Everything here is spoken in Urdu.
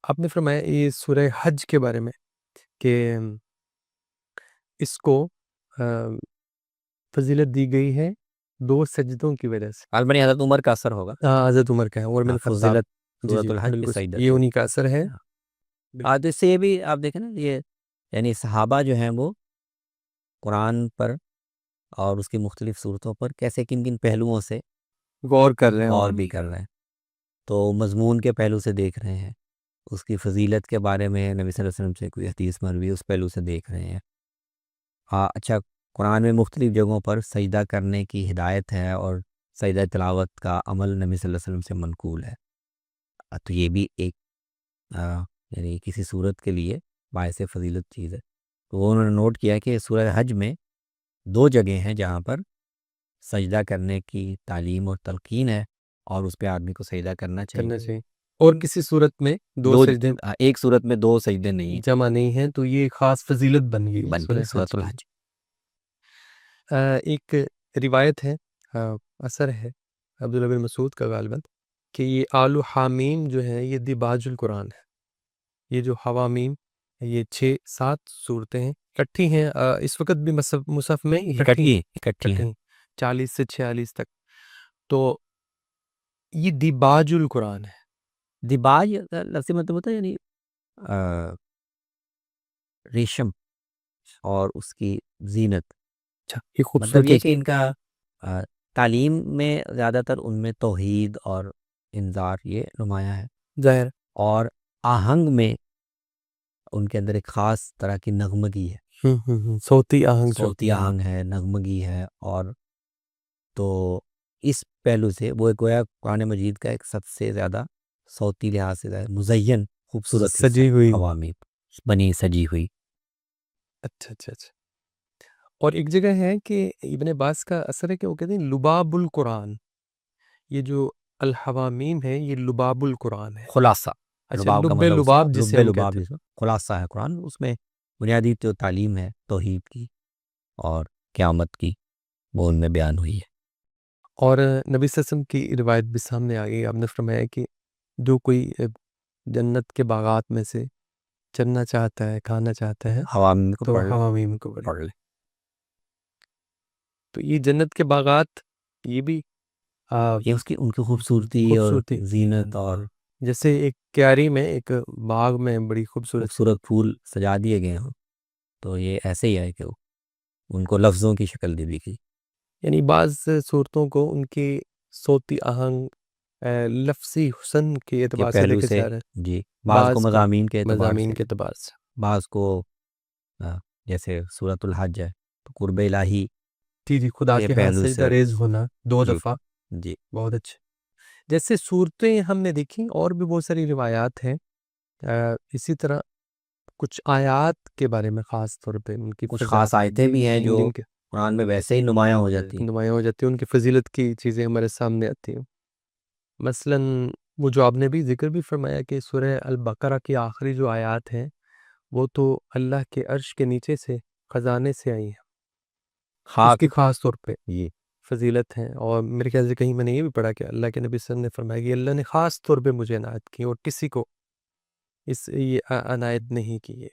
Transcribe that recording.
آپ نے فرمایا یہ سورہ حج کے بارے میں کہ اس کو فضیلت دی گئی ہے 2 سجدوں کی وجہ سے۔ غالباً حضرت عمر کا اثر ہوگا، حضرت عمر کا ہے، عمر بن خطاب۔ فضیلت جی سورۃ جی الحج بالکل بسجدۃ۔ یہ انہی کا اثر ہے۔ آج اس سے یہ بھی آپ دیکھیں نا، یہ یعنی صحابہ جو ہیں وہ قرآن پر اور اس کی مختلف صورتوں پر کیسے کن کن پہلوؤں سے غور کر رہے ہیں غور بھی کر رہے ہیں، تو مضمون کے پہلو سے دیکھ رہے ہیں، اس کی فضیلت کے بارے میں نبی صلی اللہ علیہ وسلم سے کوئی حدیث مروی اس پہلو سے دیکھ رہے ہیں۔ اچھا، قرآن میں مختلف جگہوں پر سجدہ کرنے کی ہدایت ہے اور سجدہ تلاوت کا عمل نبی صلی اللہ علیہ وسلم سے منقول ہے، تو یہ بھی ایک یعنی کسی صورت کے لیے باعث فضیلت چیز ہے۔ تو وہ انہوں نے نوٹ کیا کہ سورہ حج میں 2 جگہ ہیں جہاں پر سجدہ کرنے کی تعلیم اور تلقین ہے، اور اس پہ آدمی کو سجدہ کرنا چاہیے۔ اور کسی صورت میں 2 سجدے ایک صورت میں 2 سجدے نہیں جمع نہیں ہیں، تو یہ خاص فضیلت بن گئی سورۃ الحج۔ ایک روایت ہے، اثر ہے عبداللہ بن مسعود کا غالباً، کہ یہ آل و حامیم جو ہے یہ دباج القرآن ہے۔ یہ جو حوامیم یہ 6-7 صورتیں ہیں، اکٹھی ہیں، اس وقت بھی مصحف میں اکٹھی ہیں 40 سے 46 تک، تو یہ دباج القرآن ہے۔ دباج لفظی مطلب ہوتا ہے یعنی ریشم اور اس کی زینت، یہ مطلب خوبصورتی یہ کہ ان کا تعلیم میں زیادہ تر ان میں توحید اور انذار یہ نمایاں ہے ظاہر، اور آہنگ میں ان کے اندر ایک خاص طرح کی نغمگی ہے، صوتی آہنگ، صوتی آہنگ ہے، نغمگی ہے، اور تو اس پہلو سے وہ گویا قرآن مجید کا ایک سب سے زیادہ صوتی لحاظ سے زیادہ مزین خوبصورت سجی ہوئی عوامی بنی سجی ہوئی۔ اچھا۔ اور ایک جگہ ہے کہ ابن عباس کا اثر ہے کہ وہ کہتے ہیں لباب القرآن، یہ جو الحوامیم ہے یہ لباب القرآن ہے، خلاصہ، اچھا لباب کا لب مطلب لباب جسے ہم لباب کہتے ہیں، خلاصہ ہے قرآن، اس میں بنیادی جو تعلیم ہے توحید کی اور قیامت کی وہ ان میں بیان ہوئی ہے۔ اور نبی صلی اللہ علیہ وسلم کی روایت بھی سامنے آ گئی، آپ نے فرمایا کہ جو کوئی جنت کے باغات میں سے چلنا چاہتا ہے، کھانا چاہتا ہے، حوامیم کو تو حوامیم کو پڑھ لے۔ تو یہ جنت کے باغات یہ بھی یہ اس کی ان کی خوبصورتی اور زینت، اور جیسے ایک کیاری میں ایک باغ میں بڑی خوبصورت پھول سجا دیے گئے ہوں، تو یہ ایسے ہی ہے کہ ان کو لفظوں کی شکل دے دی گئی، یعنی بعض صورتوں کو ان کی صوتی آہنگ، لفظی حسن کے اعتبار سے دیکھا جا رہا ہے، جی، بعض کو مضامین کے اعتبار سے، بعض کو جیسے سورۃ الحج ہے تو قرب الہی، جی خدا کے ہاتھ سجدہ ریز ہونا 2 دفعہ، جی بہت اچھے۔ جیسے صورتیں ہم نے دیکھی، اور بھی بہت ساری روایات ہیں، اسی طرح کچھ آیات کے بارے میں خاص طور پہ ان کی کچھ خاص آیتیں بھی ہیں جو قرآن میں ویسے ہی نمایاں ہو جاتی ہیں، ان کی فضیلت کی چیزیں ہمارے سامنے آتی ہیں۔ مثلاً وہ جو آپ نے بھی ذکر بھی فرمایا کہ سورہ البقرہ کی آخری جو آیات ہیں وہ تو اللہ کے عرش کے نیچے سے خزانے سے آئی ہیں، اس کی خاص طور پہ یہ فضیلت ہیں، اور میرے خیال سے کہیں میں نے یہ بھی پڑھا کہ اللہ کے نبی صلی اللہ علیہ وسلم نے فرمایا کہ اللہ نے خاص طور پہ مجھے عنایت کی اور کسی کو اس یہ عنایت نہیں کی ہے۔